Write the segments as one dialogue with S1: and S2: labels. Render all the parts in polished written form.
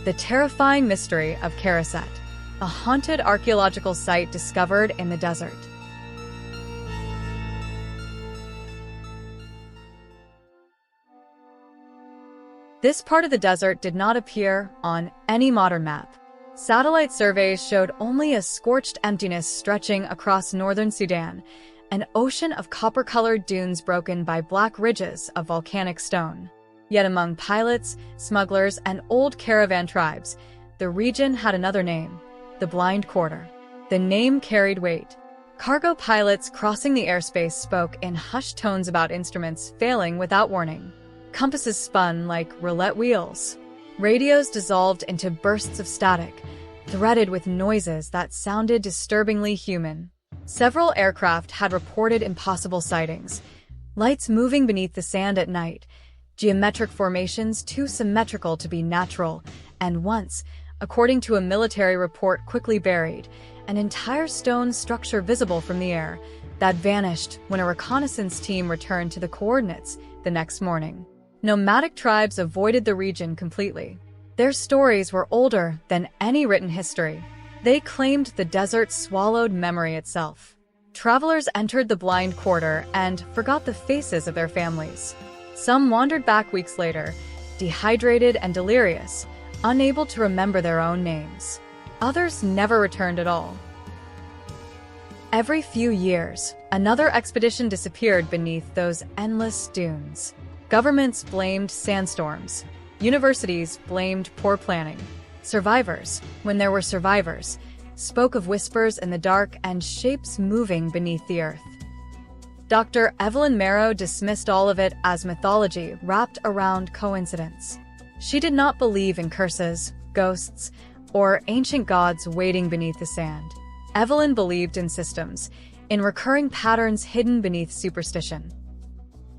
S1: The terrifying mystery of Kharaset, a haunted archaeological site discovered in the desert. This part of the desert did not appear on any modern map. Satellite surveys showed only a scorched emptiness stretching across northern Sudan, an ocean of copper-colored dunes broken by black ridges of volcanic stone. Yet among pilots, smugglers, and old caravan tribes, the region had another name, the Blind Quarter. The name carried weight. Cargo pilots crossing the airspace spoke in hushed tones about instruments failing without warning. Compasses spun like roulette wheels. Radios dissolved into bursts of static, threaded with noises that sounded disturbingly human. Several aircraft had reported impossible sightings. Lights moving beneath the sand at night, geometric formations too symmetrical to be natural, and once, according to a military report quickly buried, an entire stone structure visible from the air that vanished when a reconnaissance team returned to the coordinates the next morning. Nomadic tribes avoided the region completely. Their stories were older than any written history. They claimed the desert swallowed memory itself. Travelers entered the Blind Quarter and forgot the faces of their families. Some wandered back weeks later, dehydrated and delirious, unable to remember their own names. Others never returned at all. Every few years, another expedition disappeared beneath those endless dunes. Governments blamed sandstorms. Universities blamed poor planning. Survivors, when there were survivors, spoke of whispers in the dark and shapes moving beneath the earth. Dr. Evelyn Marrow dismissed all of it as mythology wrapped around coincidence. She did not believe in curses, ghosts, or ancient gods waiting beneath the sand. Evelyn believed in systems, in recurring patterns hidden beneath superstition.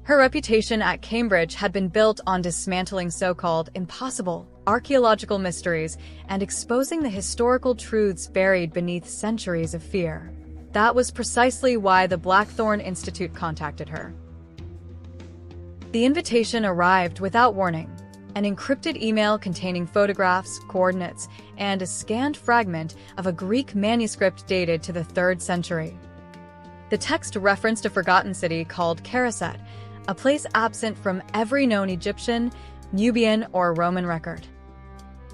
S1: Her reputation at Cambridge had been built on dismantling so-called impossible archaeological mysteries and exposing the historical truths buried beneath centuries of fear. That was precisely why the Blackthorn Institute contacted her. The invitation arrived without warning, an encrypted email containing photographs, coordinates, and a scanned fragment of a Greek manuscript dated to the 3rd century. The text referenced a forgotten city called Kharaset, a place absent from every known Egyptian, Nubian, or Roman record.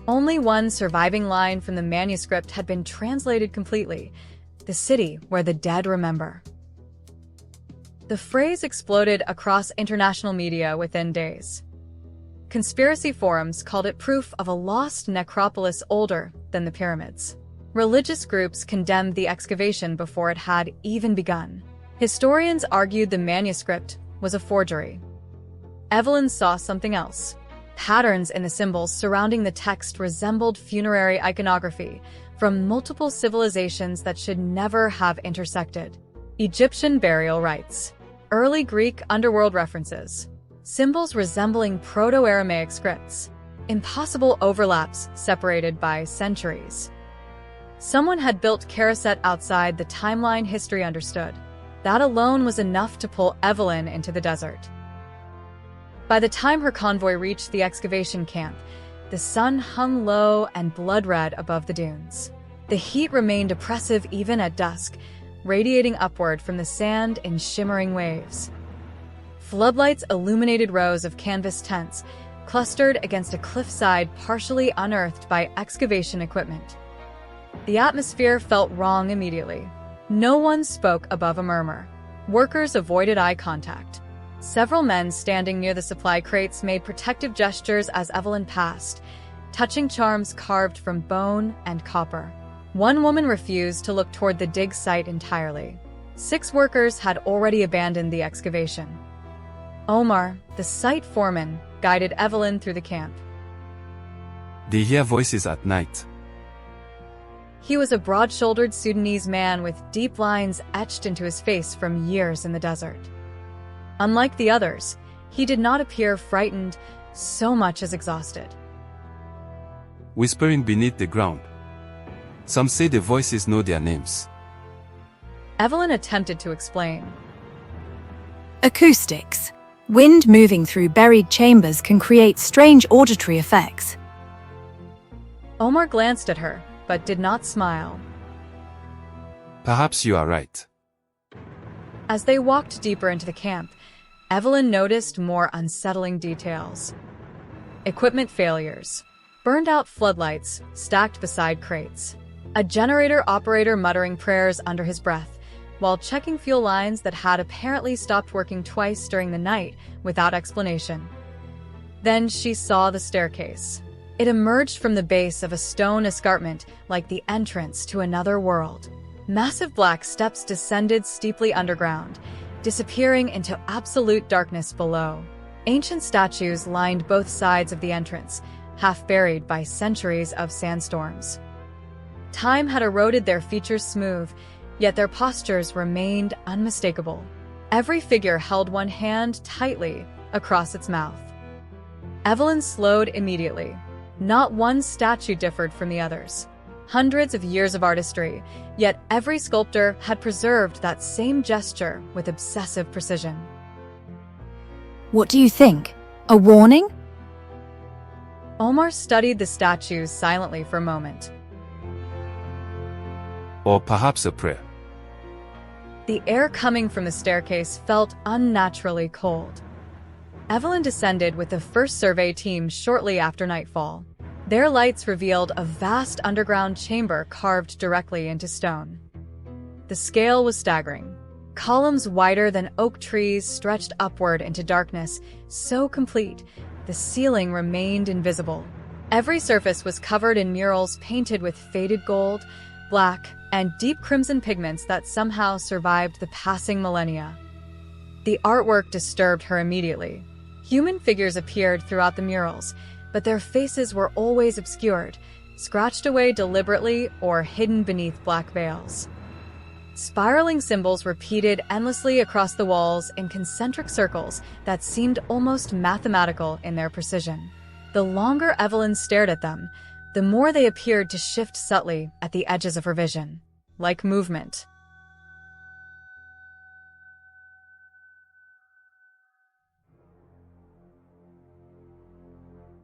S1: Only one surviving line from the manuscript had been translated completely: the city where the dead remember. The phrase exploded across international media within days. Conspiracy forums called it proof of a lost necropolis older than the pyramids. Religious groups condemned the excavation before it had even begun. Historians argued the manuscript was a forgery. Evelyn saw something else. Patterns in the symbols surrounding the text resembled funerary iconography from multiple civilizations that should never have intersected. Egyptian burial rites, early Greek underworld references, symbols resembling Proto-Aramaic scripts, impossible overlaps separated by centuries. Someone had built Kharaset outside the timeline history understood. That alone was enough to pull Evelyn into the desert. By the time her convoy reached the excavation camp, the sun hung low and blood-red above the dunes. The heat remained oppressive even at dusk, radiating upward from the sand in shimmering waves. Floodlights illuminated rows of canvas tents, clustered against a cliffside partially unearthed by excavation equipment. The atmosphere felt wrong immediately. No one spoke above a murmur. Workers avoided eye contact. Several men standing near the supply crates made protective gestures as Evelyn passed, touching charms carved from bone and copper. One woman refused to look toward the dig site entirely. 6 workers had already abandoned the excavation. Omar, the site foreman, guided Evelyn through the camp.
S2: They hear voices at night.
S1: He was a broad-shouldered Sudanese man with deep lines etched into his face from years in the desert. Unlike the others, he did not appear frightened so much as exhausted.
S2: Whispering beneath the ground. Some say the voices know their names.
S1: Evelyn attempted to explain.
S3: Acoustics. Wind moving through buried chambers can create strange auditory effects.
S1: Omar glanced at her, but did not smile.
S2: Perhaps you are right.
S1: As they walked deeper into the camp, Evelyn noticed more unsettling details. Equipment failures, burned-out floodlights stacked beside crates, a generator operator muttering prayers under his breath, while checking fuel lines that had apparently stopped working twice during the night without explanation. Then she saw the staircase. It emerged from the base of a stone escarpment like the entrance to another world. Massive black steps descended steeply underground, disappearing into absolute darkness below. Ancient statues lined both sides of the entrance, half buried by centuries of sandstorms. Time had eroded their features smooth, yet their postures remained unmistakable. Every figure held one hand tightly across its mouth. Evelyn slowed immediately. Not one statue differed from the others. Hundreds of years of artistry, yet every sculptor had preserved that same gesture with obsessive precision.
S3: What do you think? A warning?
S1: Omar studied the statues silently for a moment.
S2: Or perhaps a prayer.
S1: The air coming from the staircase felt unnaturally cold. Evelyn descended with the first survey team shortly after nightfall. Their lights revealed a vast underground chamber carved directly into stone. The scale was staggering. Columns wider than oak trees stretched upward into darkness, so complete, the ceiling remained invisible. Every surface was covered in murals painted with faded gold, black, and deep crimson pigments that somehow survived the passing millennia. The artwork disturbed her immediately. Human figures appeared throughout the murals, but their faces were always obscured, scratched away deliberately or hidden beneath black veils. Spiraling symbols repeated endlessly across the walls in concentric circles that seemed almost mathematical in their precision. The longer Evelyn stared at them, the more they appeared to shift subtly at the edges of her vision, like movement.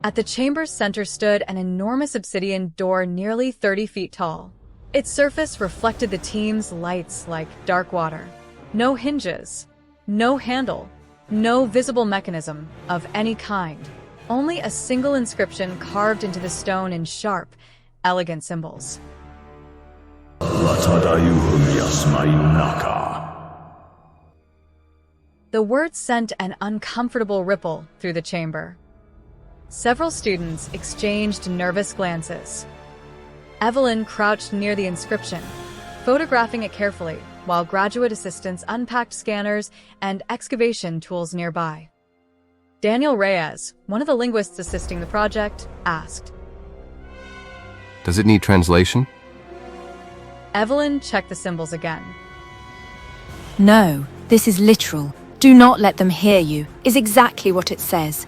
S1: At the chamber's center stood an enormous obsidian door nearly 30 feet tall. Its surface reflected the team's lights like dark water. No hinges, no handle, no visible mechanism of any kind. Only a single inscription carved into the stone in sharp, elegant symbols. The words sent an uncomfortable ripple through the chamber. Several students exchanged nervous glances. Evelyn crouched near the inscription, photographing it carefully, while graduate assistants unpacked scanners and excavation tools nearby. Daniel Reyes, one of the linguists assisting the project, asked,
S4: "Does it need translation?"
S1: Evelyn checked the symbols again.
S3: No, this is literal. Do not let them hear you, is exactly what it says.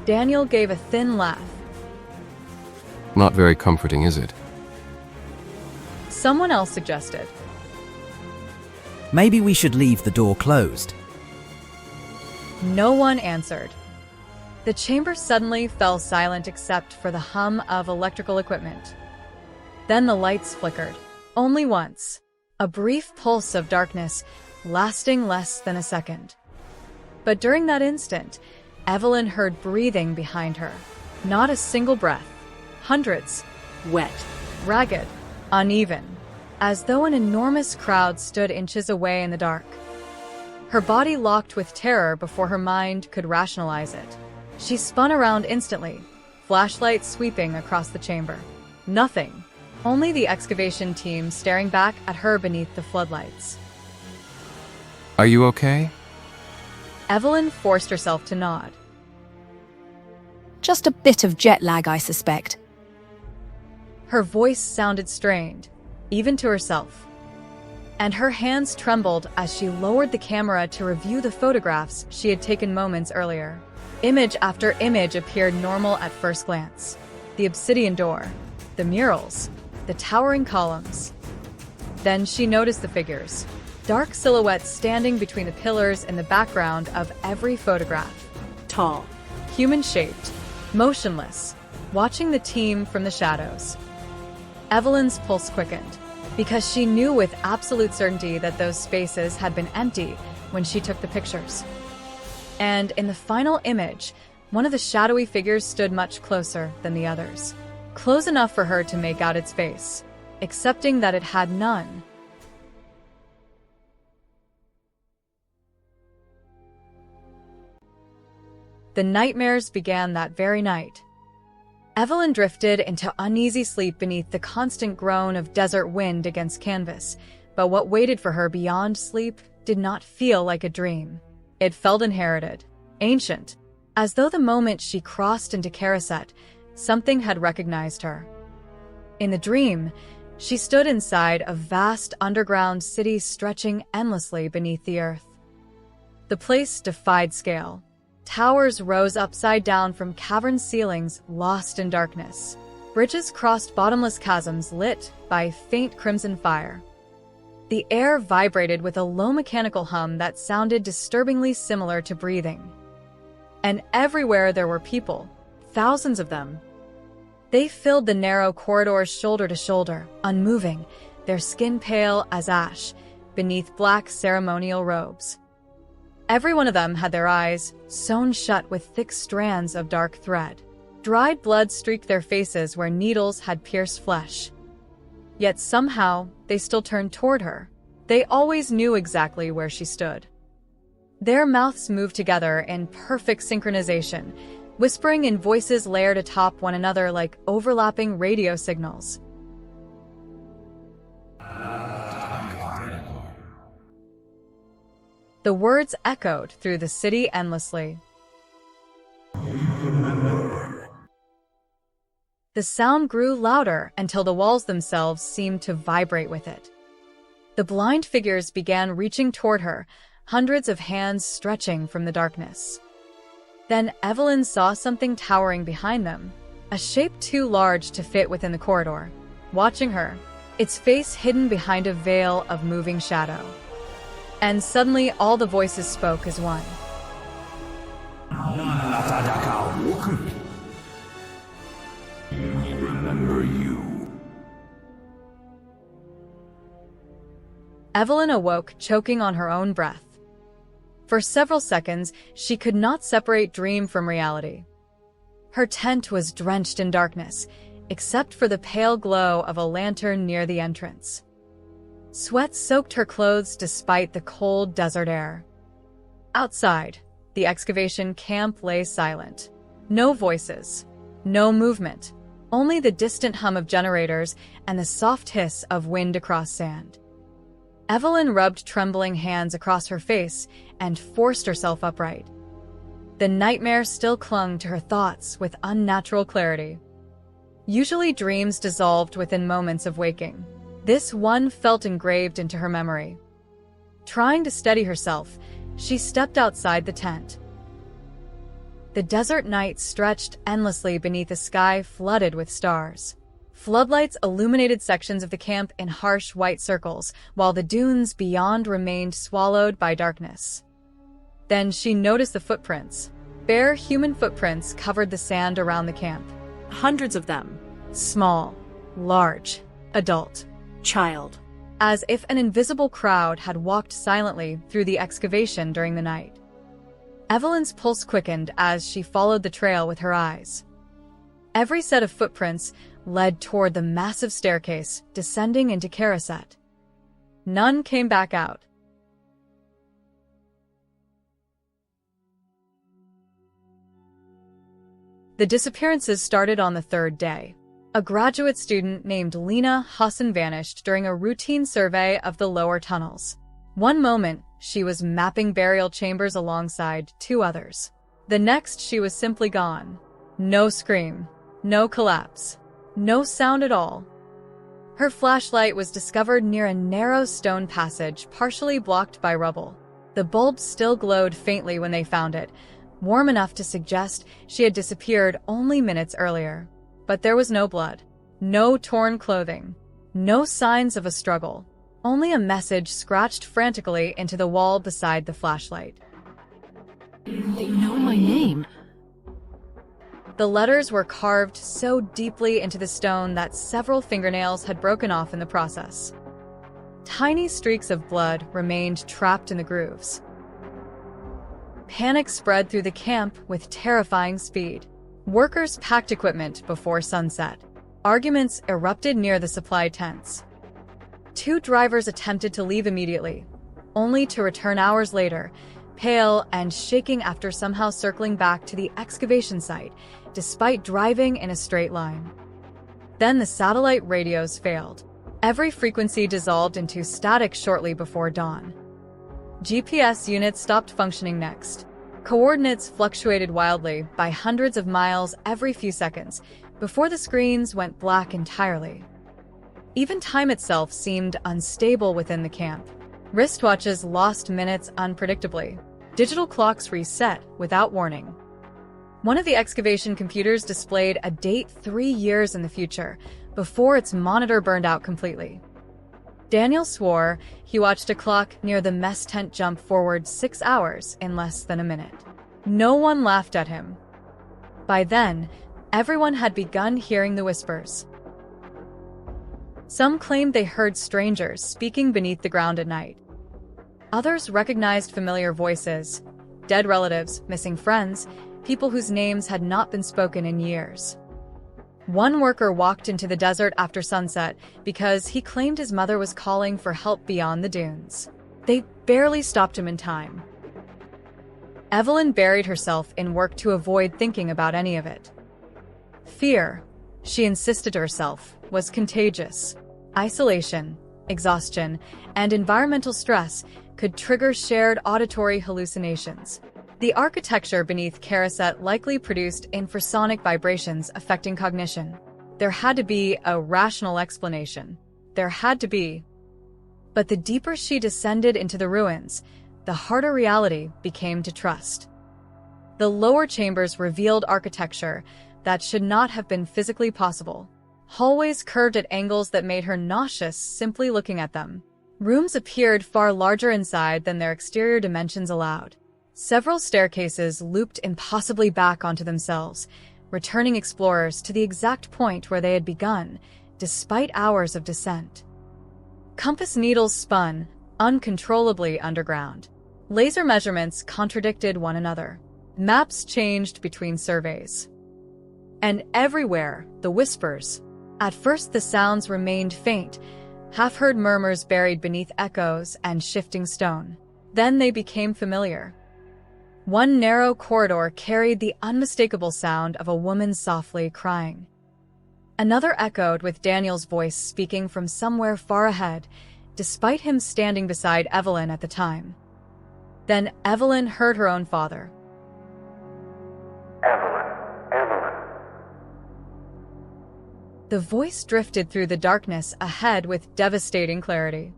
S1: Daniel gave a thin laugh.
S4: Not very comforting, is it?
S1: Someone else suggested.
S5: Maybe we should leave the door closed.
S1: No one answered. The chamber suddenly fell silent except for the hum of electrical equipment. Then the lights flickered, only once, a brief pulse of darkness lasting less than a second. But during that instant, Evelyn heard breathing behind her. Not a single breath. Hundreds. Wet, ragged, uneven, as though an enormous crowd stood inches away in the dark. Her body locked with terror before her mind could rationalize it. She spun around instantly, flashlight sweeping across the chamber. Nothing. Only the excavation team staring back at her beneath the floodlights.
S4: Are you okay?
S1: Evelyn forced herself to nod.
S3: Just a bit of jet lag, I suspect.
S1: Her voice sounded strained, even to herself. And her hands trembled as she lowered the camera to review the photographs she had taken moments earlier. Image after image appeared normal at first glance. The obsidian door, the murals, the towering columns. Then she noticed the figures, dark silhouettes standing between the pillars in the background of every photograph. Tall, human-shaped, motionless, watching the team from the shadows. Evelyn's pulse quickened, because she knew with absolute certainty that those spaces had been empty when she took the pictures. And in the final image, one of the shadowy figures stood much closer than the others, close enough for her to make out its face, excepting that it had none. The nightmares began that very night. Evelyn drifted into uneasy sleep beneath the constant groan of desert wind against canvas, but what waited for her beyond sleep did not feel like a dream. It felt inherited, ancient, as though the moment she crossed into Kharaset, something had recognized her. In the dream, she stood inside a vast underground city stretching endlessly beneath the earth. The place defied scale. Towers rose upside down from cavern ceilings lost in darkness. Bridges crossed bottomless chasms lit by faint crimson fire. The air vibrated with a low mechanical hum that sounded disturbingly similar to breathing. And everywhere there were people, thousands of them. They filled the narrow corridors shoulder to shoulder, unmoving, their skin pale as ash, beneath black ceremonial robes. Every one of them had their eyes sewn shut with thick strands of dark thread. Dried blood streaked their faces where needles had pierced flesh. Yet somehow, they still turned toward her. They always knew exactly where she stood. Their mouths moved together in perfect synchronization, whispering in voices layered atop one another like overlapping radio signals. The words echoed through the city endlessly. The sound grew louder until the walls themselves seemed to vibrate with it. The blind figures began reaching toward her, hundreds of hands stretching from the darkness. Then Evelyn saw something towering behind them, a shape too large to fit within the corridor, watching her, its face hidden behind a veil of moving shadow. And suddenly all the voices spoke as one.
S6: We remember you.
S1: Evelyn awoke, choking on her own breath. For several seconds, she could not separate dream from reality. Her tent was drenched in darkness, except for the pale glow of a lantern near the entrance. Sweat soaked her clothes despite the cold desert air. Outside, the excavation camp lay silent. No voices, no movement, only the distant hum of generators and the soft hiss of wind across sand. Evelyn rubbed trembling hands across her face and forced herself upright. The nightmare still clung to her thoughts with unnatural clarity. Usually dreams dissolved within moments of waking. This one felt engraved into her memory. Trying to steady herself, she stepped outside the tent. The desert night stretched endlessly beneath a sky flooded with stars. Floodlights illuminated sections of the camp in harsh white circles, while the dunes beyond remained swallowed by darkness. Then she noticed the footprints. Bare human footprints covered the sand around the camp.
S7: Hundreds of them.
S1: Small, large, adult,
S7: Child.
S1: as if an invisible crowd had walked silently through the excavation during the night. Evelyn's pulse quickened as she followed the trail with her eyes. Every set of footprints led toward the massive staircase descending into Kharaset. None came back out. The disappearances started on the third day. A graduate student named Lena Hassan vanished during a routine survey of the lower tunnels. One moment, she was mapping burial chambers alongside two others. The next, she was simply gone. No scream, no collapse, no sound at all. Her flashlight was discovered near a narrow stone passage partially blocked by rubble. The bulb still glowed faintly when they found it, warm enough to suggest she had disappeared only minutes earlier. But there was no blood, no torn clothing, no signs of a struggle, only a message scratched frantically into the wall beside the flashlight.
S7: They know my name.
S1: The letters were carved so deeply into the stone that several fingernails had broken off in the process. Tiny streaks of blood remained trapped in the grooves. Panic spread through the camp with terrifying speed. Workers packed equipment before sunset. Arguments erupted near the supply tents. 2 drivers attempted to leave immediately, only to return hours later, pale and shaking after somehow circling back to the excavation site, despite driving in a straight line. Then the satellite radios failed. Every frequency dissolved into static shortly before dawn. GPS units stopped functioning next. Coordinates fluctuated wildly by hundreds of miles every few seconds before the screens went black entirely. Even time itself seemed unstable within the camp. Wristwatches lost minutes unpredictably. Digital clocks reset without warning. One of the excavation computers displayed a date 3 years in the future, before its monitor burned out completely. Daniel swore he watched a clock near the mess tent jump forward 6 hours in less than a minute. No one laughed at him. By then, everyone had begun hearing the whispers. Some claimed they heard strangers speaking beneath the ground at night. Others recognized familiar voices, dead relatives, missing friends, people whose names had not been spoken in years. One worker walked into the desert after sunset because he claimed his mother was calling for help beyond the dunes. They barely stopped him in time. Evelyn buried herself in work to avoid thinking about any of it. Fear, she insisted to herself, was contagious. Isolation, exhaustion, and environmental stress could trigger shared auditory hallucinations. The architecture beneath Kharaset likely produced infrasonic vibrations affecting cognition. There had to be a rational explanation. There had to be. But the deeper she descended into the ruins, the harder reality became to trust. The lower chambers revealed architecture that should not have been physically possible. Hallways curved at angles that made her nauseous simply looking at them. Rooms appeared far larger inside than their exterior dimensions allowed. Several staircases looped impossibly back onto themselves, returning explorers to the exact point where they had begun, despite hours of descent. Compass needles spun uncontrollably underground. Laser measurements contradicted one another. Maps changed between surveys. And everywhere, the whispers. At first the sounds remained faint, half-heard murmurs buried beneath echoes and shifting stone. Then they became familiar. One narrow corridor carried the unmistakable sound of a woman softly crying. Another echoed with Daniel's voice speaking from somewhere far ahead, despite him standing beside Evelyn at the time. Then Evelyn heard her own father.
S6: Evelyn.
S1: The voice drifted through the darkness ahead with devastating clarity.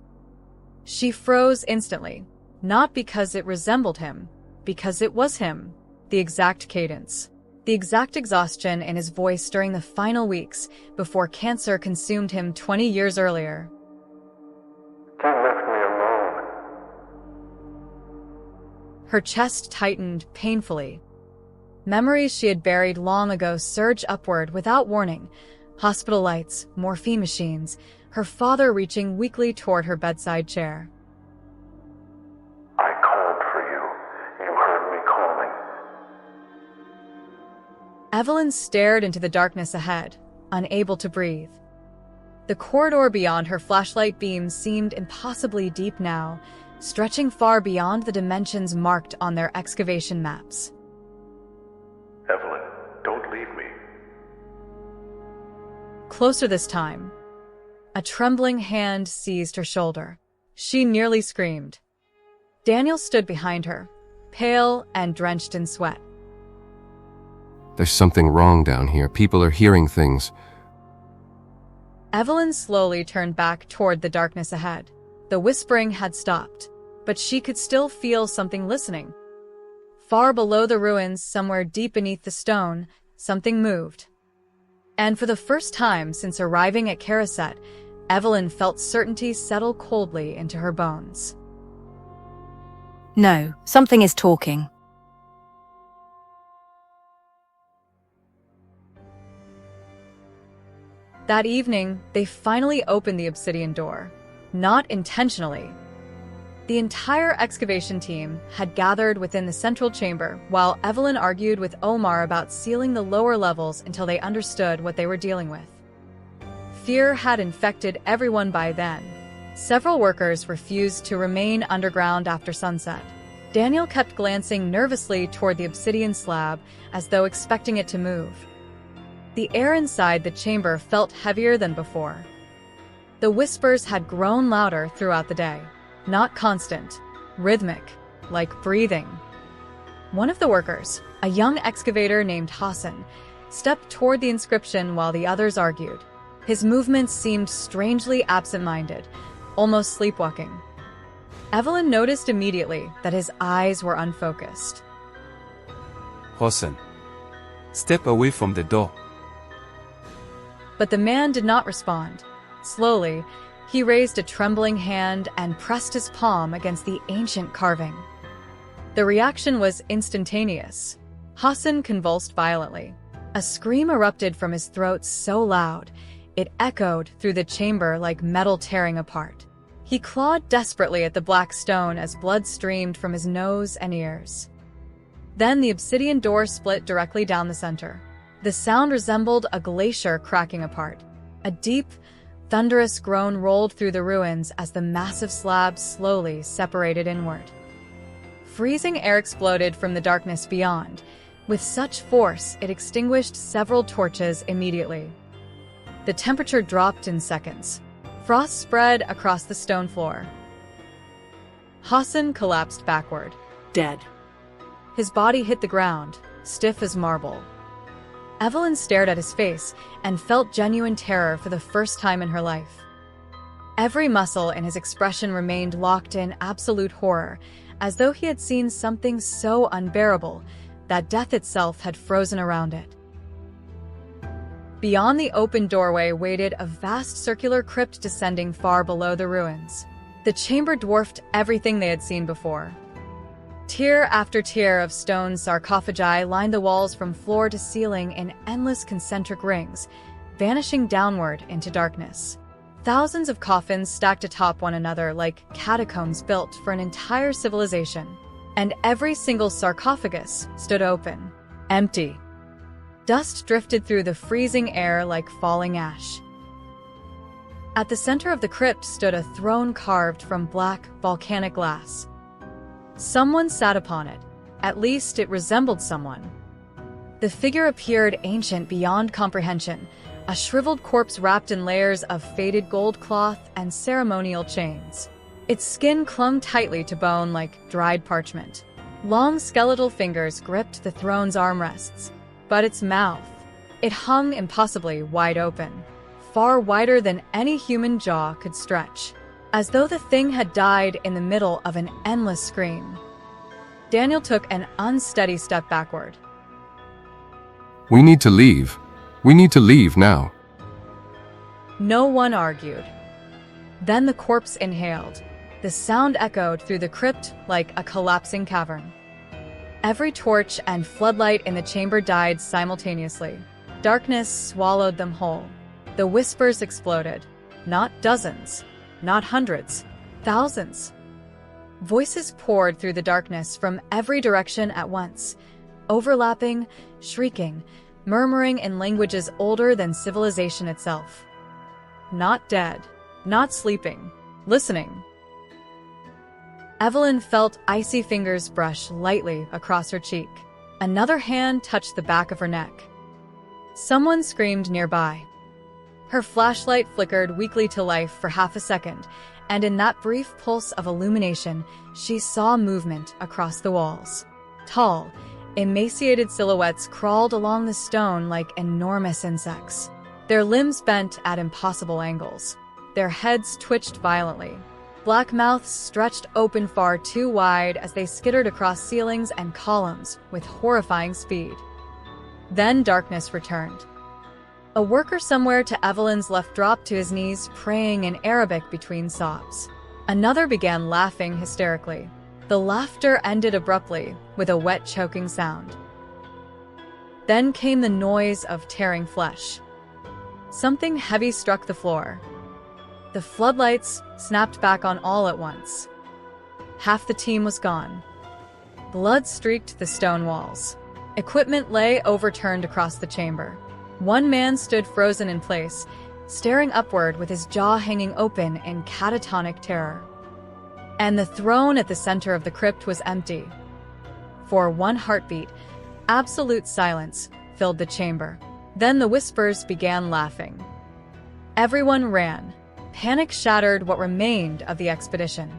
S1: She froze instantly, not because it resembled him, because it was him. The exact cadence, the exact exhaustion in his voice during the final weeks before cancer consumed him 20 years earlier.
S6: You left me alone.
S1: Her chest tightened painfully. Memories she had buried long ago surged upward without warning. Hospital lights, morphine machines, her father reaching weakly toward her bedside chair.
S6: I called for you. You heard me calling.
S1: Evelyn stared into the darkness ahead, unable to breathe. The corridor beyond her flashlight beams seemed impossibly deep now, stretching far beyond the dimensions marked on their excavation maps.
S6: Evelyn, don't leave me.
S1: Closer this time. A trembling hand seized her shoulder. She nearly screamed. Daniel stood behind her, pale and drenched in sweat.
S4: There's something wrong down here. People are hearing things.
S1: Evelyn slowly turned back toward the darkness ahead. The whispering had stopped, but she could still feel something listening. Far below the ruins, somewhere deep beneath the stone, something moved. And for the first time since arriving at Kharaset, Evelyn felt certainty settle coldly into her bones.
S3: No, something is talking.
S1: That evening, they finally opened the obsidian door. Not intentionally. The entire excavation team had gathered within the central chamber while Evelyn argued with Omar about sealing the lower levels until they understood what they were dealing with. Fear had infected everyone by then. Several workers refused to remain underground after sunset. Daniel kept glancing nervously toward the obsidian slab as though expecting it to move. The air inside the chamber felt heavier than before. The whispers had grown louder throughout the day. Not constant, rhythmic, like breathing. One of the workers, a young excavator named Hassan, stepped toward the inscription while the others argued. His movements seemed strangely absent-minded, almost sleepwalking. Evelyn noticed immediately that his eyes were unfocused.
S2: Hossein. Step away from the door.
S1: But the man did not respond. Slowly, he raised a trembling hand and pressed his palm against the ancient carving. The reaction was instantaneous. Hassan convulsed violently. A scream erupted from his throat so loud, it echoed through the chamber like metal tearing apart. He clawed desperately at the black stone as blood streamed from his nose and ears. Then the obsidian door split directly down the center. The sound resembled a glacier cracking apart. A deep, thunderous groan rolled through the ruins as the massive slab slowly separated inward. Freezing air exploded from the darkness beyond. With such force, it extinguished several torches immediately. The temperature dropped in seconds. Frost spread across the stone floor. Hassan collapsed backward.
S7: Dead.
S1: His body hit the ground, stiff as marble. Evelyn stared at his face and felt genuine terror for the first time in her life. Every muscle in his expression remained locked in absolute horror, as though he had seen something so unbearable that death itself had frozen around it. Beyond the open doorway waited a vast circular crypt descending far below the ruins. The chamber dwarfed everything they had seen before. Tier after tier of stone sarcophagi lined the walls from floor to ceiling in endless concentric rings, vanishing downward into darkness. Thousands of coffins stacked atop one another like catacombs built for an entire civilization. And every single sarcophagus stood open, empty. Dust drifted through the freezing air like falling ash. At the center of the crypt stood a throne carved from black, volcanic glass. Someone sat upon it. At least it resembled someone. The figure appeared ancient beyond comprehension, a shriveled corpse wrapped in layers of faded gold cloth and ceremonial chains. Its skin clung tightly to bone like dried parchment. Long skeletal fingers gripped the throne's armrests. But its mouth, it hung impossibly wide open, far wider than any human jaw could stretch, as though the thing had died in the middle of an endless scream. Daniel took an unsteady step backward.
S4: We need to leave. We need to leave now.
S1: No one argued. Then the corpse inhaled. The sound echoed through the crypt like a collapsing cavern. Every torch and floodlight in the chamber died simultaneously. Darkness swallowed them whole. The whispers exploded. Not dozens, not hundreds, thousands. Voices poured through the darkness from every direction at once, overlapping, shrieking, murmuring in languages older than civilization itself. Not dead, not sleeping, listening. Evelyn felt icy fingers brush lightly across her cheek. Another hand touched the back of her neck. Someone screamed nearby. Her flashlight flickered weakly to life for half a second, and in that brief pulse of illumination, she saw movement across the walls. Tall, emaciated silhouettes crawled along the stone like enormous insects. Their limbs bent at impossible angles. Their heads twitched violently. Black mouths stretched open far too wide as they skittered across ceilings and columns with horrifying speed. Then darkness returned. A worker somewhere to Evelyn's left dropped to his knees, praying in Arabic between sobs. Another began laughing hysterically. The laughter ended abruptly with a wet, choking sound. Then came the noise of tearing flesh. Something heavy struck the floor. The floodlights snapped back on all at once. Half the team was gone. Blood streaked the stone walls. Equipment lay overturned across the chamber. One man stood frozen in place, staring upward with his jaw hanging open in catatonic terror. And the throne at the center of the crypt was empty. For one heartbeat, absolute silence filled the chamber. Then the whispers began laughing. Everyone ran. Panic shattered what remained of the expedition.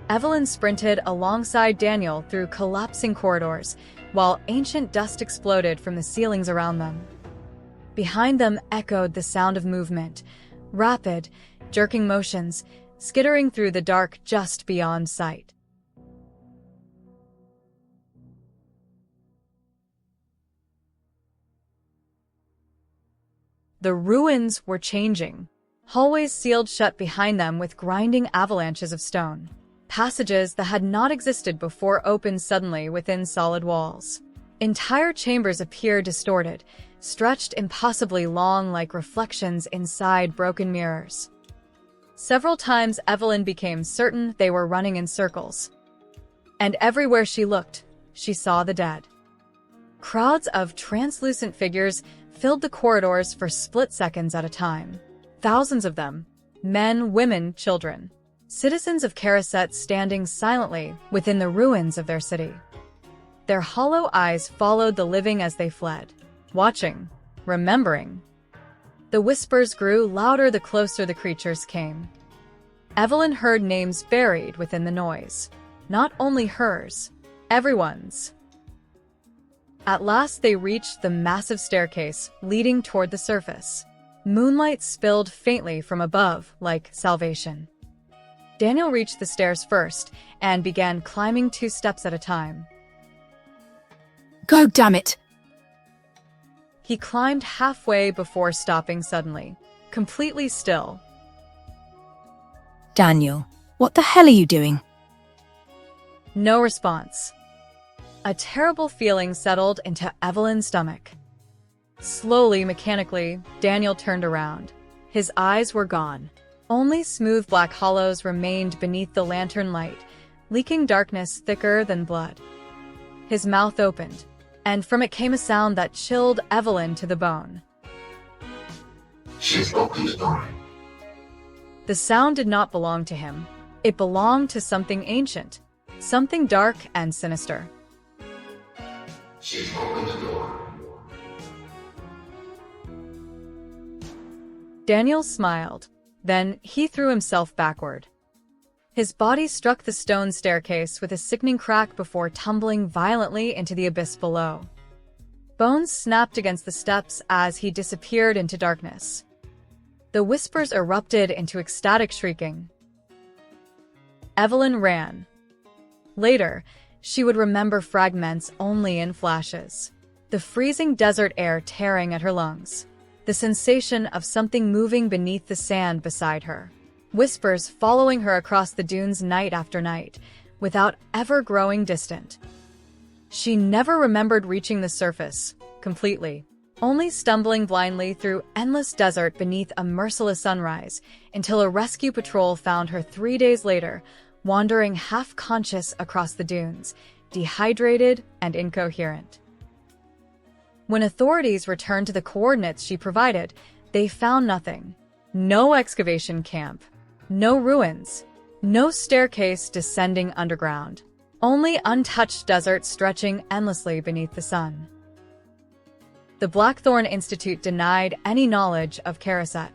S1: Evelyn sprinted alongside Daniel through collapsing corridors, while ancient dust exploded from the ceilings around them. Behind them echoed the sound of movement, rapid, jerking motions, skittering through the dark just beyond sight. The ruins were changing. Hallways sealed shut behind them with grinding avalanches of stone. Passages that had not existed before opened suddenly within solid walls. Entire chambers appeared distorted, stretched impossibly long like reflections inside broken mirrors. Several times Evelyn became certain they were running in circles. And everywhere she looked, she saw the dead. Crowds of translucent figures filled the corridors for split seconds at a time. Thousands of them, men, women, children. Citizens of Kharaset standing silently within the ruins of their city. Their hollow eyes followed the living as they fled, watching, remembering. The whispers grew louder the closer the creatures came. Evelyn heard names buried within the noise. Not only hers, everyone's. At last they reached the massive staircase leading toward the surface. Moonlight spilled faintly from above like salvation. Daniel reached the stairs first and began climbing 2 steps at a time.
S3: Go, damn it!
S1: He climbed halfway before stopping suddenly, completely still.
S3: Daniel, what the hell are you doing?
S1: No response. A terrible feeling settled into Evelyn's stomach. Slowly, mechanically, Daniel turned around. His eyes were gone. Only smooth black hollows remained beneath the lantern light, leaking darkness thicker than blood. His mouth opened, and from it came a sound that chilled Evelyn to the bone.
S6: She's opened the door.
S1: The sound did not belong to him. It belonged to something ancient, something dark and sinister.
S6: She's opened the door.
S1: Daniel smiled. Then he threw himself backward. His body struck the stone staircase with a sickening crack before tumbling violently into the abyss below. Bones snapped against the steps as he disappeared into darkness. The whispers erupted into ecstatic shrieking. Evelyn ran. Later, she would remember fragments only in flashes. The freezing desert air tearing at her lungs. The sensation of something moving beneath the sand beside her. Whispers following her across the dunes night after night, without ever growing distant. She never remembered reaching the surface, completely. Only stumbling blindly through endless desert beneath a merciless sunrise, until a rescue patrol found her 3 days later, wandering half-conscious across the dunes, dehydrated and incoherent. When authorities returned to the coordinates she provided, they found nothing. No excavation camp. No ruins. No staircase descending underground. Only untouched desert stretching endlessly beneath the sun. The Blackthorn Institute denied any knowledge of Kharaset.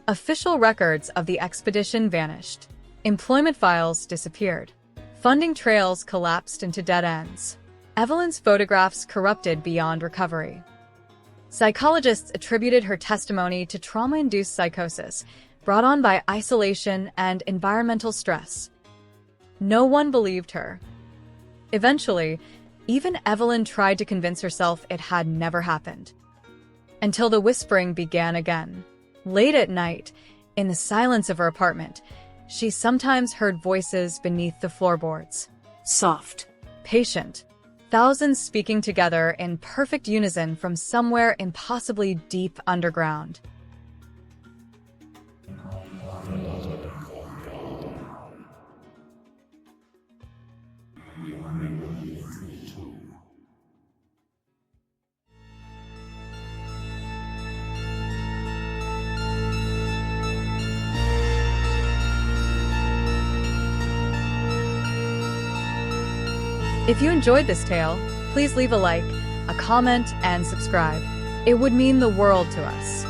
S1: Official records of the expedition vanished. Employment files disappeared. Funding trails collapsed into dead ends. Evelyn's photographs corrupted beyond recovery. Psychologists attributed her testimony to trauma-induced psychosis, brought on by isolation and environmental stress. No one believed her. Eventually, even Evelyn tried to convince herself it had never happened. Until the whispering began again. Late at night, in the silence of her apartment, she sometimes heard voices beneath the floorboards.
S7: Soft.
S1: Patient. thousands speaking together in perfect unison from somewhere impossibly deep underground. If you enjoyed this tale, please leave a like, a comment, and subscribe. It would mean the world to us.